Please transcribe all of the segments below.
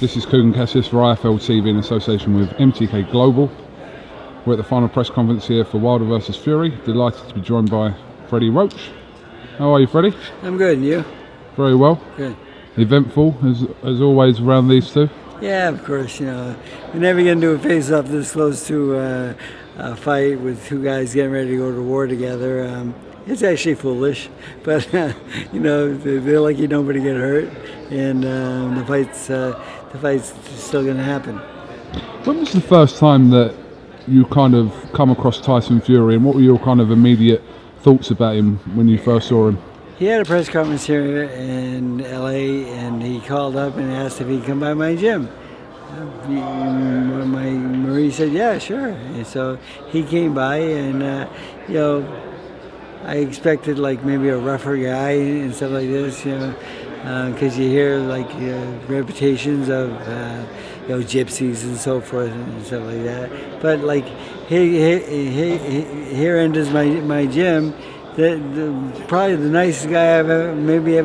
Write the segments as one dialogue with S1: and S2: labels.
S1: This is KUGAN CASSIUS for IFL TV in association with MTK Global. We're at the final press conference here for Wilder vs Fury. Delighted to be joined by Freddie Roach. How are you, Freddie?
S2: I'm good, and you?
S1: Very well.
S2: Good.
S1: Eventful, as always, around these two?
S2: Yeah, of course. You know, you're never going to do a face-off this close to a fight with two guys getting ready to go to war together. It's actually foolish, but you know, they're lucky nobody get hurt, and the fight's still going to happen.
S1: When was the first time that you kind of come across Tyson Fury, and what were your kind of immediate thoughts about him when you first saw him?
S2: He had a press conference here in LA, and he called up and asked if he'd come by my gym. Marie said, yeah, sure. And so he came by, and you know, I expected like maybe a rougher guy and stuff like this, you know, because you hear like reputations of you know, gypsies and so forth and stuff like that. But like here enters my gym, probably the nicest guy I've ever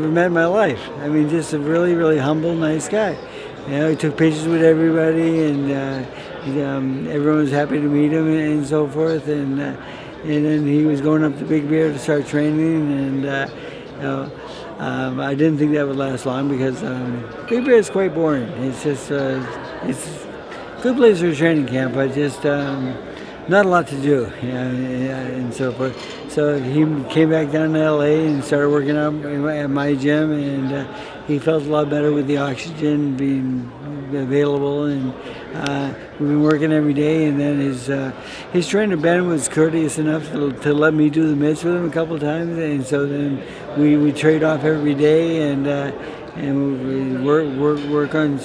S2: met in my life. I mean, just a really, really humble, nice guy. You know, he took pictures with everybody, and everyone was happy to meet him and so forth. And then he was going up to Big Bear to start training, and you know, I didn't think that would last long because Big Bear is quite boring. It's just it's a good place for a training camp, but just not a lot to do, you know, and so forth. So he came back down to LA and started working out at my gym, and he felt a lot better with the oxygen being available, and we've been working every day. And then his trainer Ben was courteous enough to let me do the mitts with him a couple of times, and so then we trade off every day, and we work on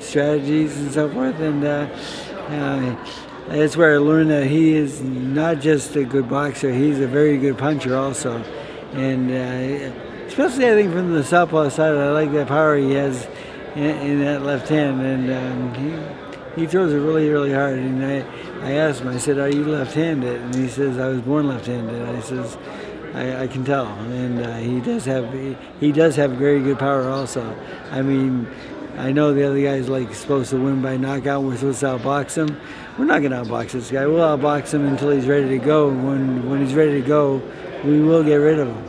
S2: strategies and so forth, and that's where I learned that he is not just a good boxer, he's a very good puncher also. And especially I think from the southpaw side, I like that power he has in that left hand, and he throws it really, really hard. And I asked him, I said, are you left-handed? And he says, I was born left-handed. I says, I can tell. And he does have very good power also. I mean, I know the other guy's like supposed to win by knockout. We're supposed to outbox him. We're not going to outbox this guy. We'll outbox him until he's ready to go. When he's ready to go, we will get rid of him.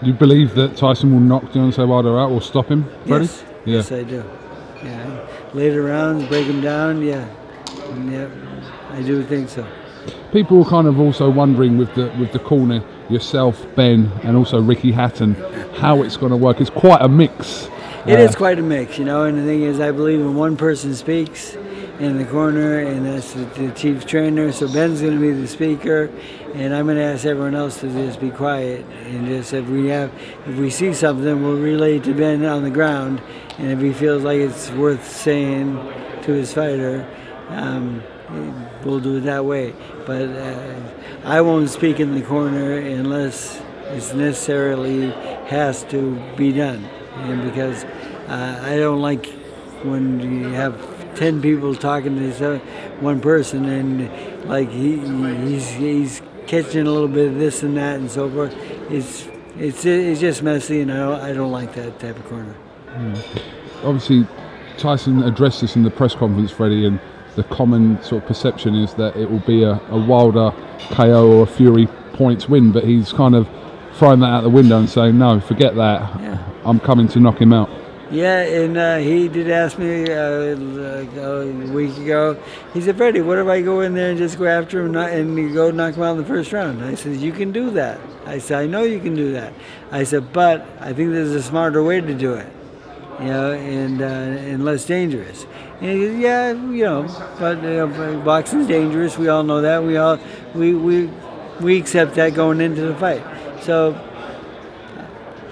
S1: Do you believe that Tyson will knock Deontay Wilder out or stop him, Freddie?
S2: Yes,
S1: yeah.
S2: Yes, I do. Yeah, later rounds, break him down. Yeah, I do think so.
S1: People are kind of also wondering with the corner, yourself, Ben, and also Ricky Hatton, how it's going to work. It's quite a mix.
S2: It is quite a mix, you know, and the thing is, I believe when one person speaks in the corner, and that's the chief trainer, so Ben's going to be the speaker, and I'm going to ask everyone else to just be quiet, and just if we see something, we'll relay it to Ben on the ground, and if he feels like it's worth saying to his fighter, we'll do it that way. But I won't speak in the corner unless it's necessarily has to be done. And because I don't like when you have 10 people talking to one person, and like he's catching a little bit of this and that and so forth. It's just messy, and I don't like that type of corner.
S1: Obviously, Tyson addressed this in the press conference, Freddie, and the common sort of perception is that it will be a Wilder KO or a Fury points win, but he's kind of throwing that out the window and saying, no, forget that. Yeah. I'm coming to knock him out.
S2: Yeah, and he did ask me a week ago. He said, Freddie, what if I go in there and just go after him and go knock him out in the first round? I said, you can do that. I said, I know you can do that. I said, but I think there's a smarter way to do it, you know, and less dangerous. And he said, yeah, you know, but boxing's dangerous. We all know that. We accept that going into the fight. So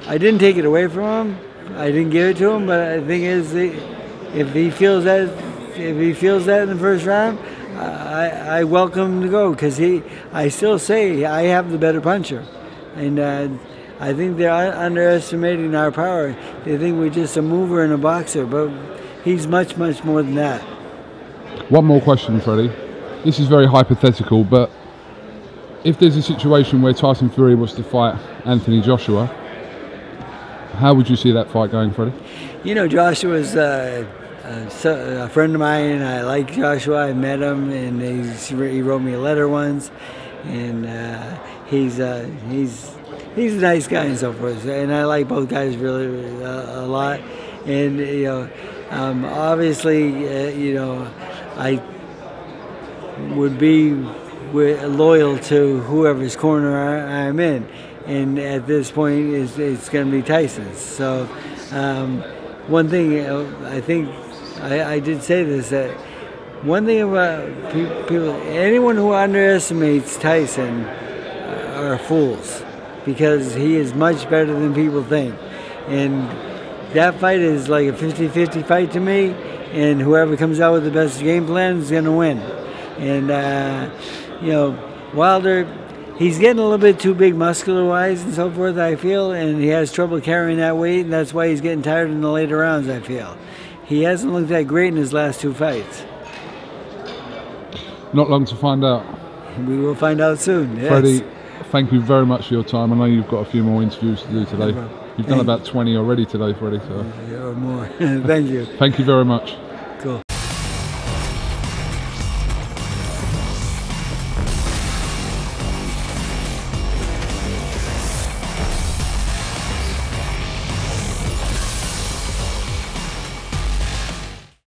S2: I didn't take it away from him. I didn't give it to him. But the thing is, if he feels that in the first round, I welcome him to go, because I still say I have the better puncher, and I think they're underestimating our power. They think we're just a mover and a boxer, but he's much, much more than that.
S1: One more question, Freddie. This is very hypothetical, but if there's a situation where Tyson Fury was to fight Anthony Joshua, how would you see that fight going, Freddie?
S2: You know, Joshua's a friend of mine. I like Joshua. I met him, and he wrote me a letter once, and he's a nice guy and so forth. And I like both guys really a lot. And obviously, I would be loyal to whoever's corner I'm in. And at this point, it's going to be Tyson's. So one thing I think I did say this, that one thing about people, anyone who underestimates Tyson are fools, because he is much better than people think. And that fight is like a 50-50 fight to me, and whoever comes out with the best game plan is going to win. And, Wilder, he's getting a little bit too big muscular-wise and so forth, I feel, and he has trouble carrying that weight, and that's why he's getting tired in the later rounds, I feel. He hasn't looked that great in his last 2 fights.
S1: Not long to find out.
S2: We will find out soon, yes.
S1: Freddie, thank you very much for your time. I know you've got a few more interviews to do today. You've done about 20 already today, Freddie. So.
S2: Or more. Thank you.
S1: Thank you very much.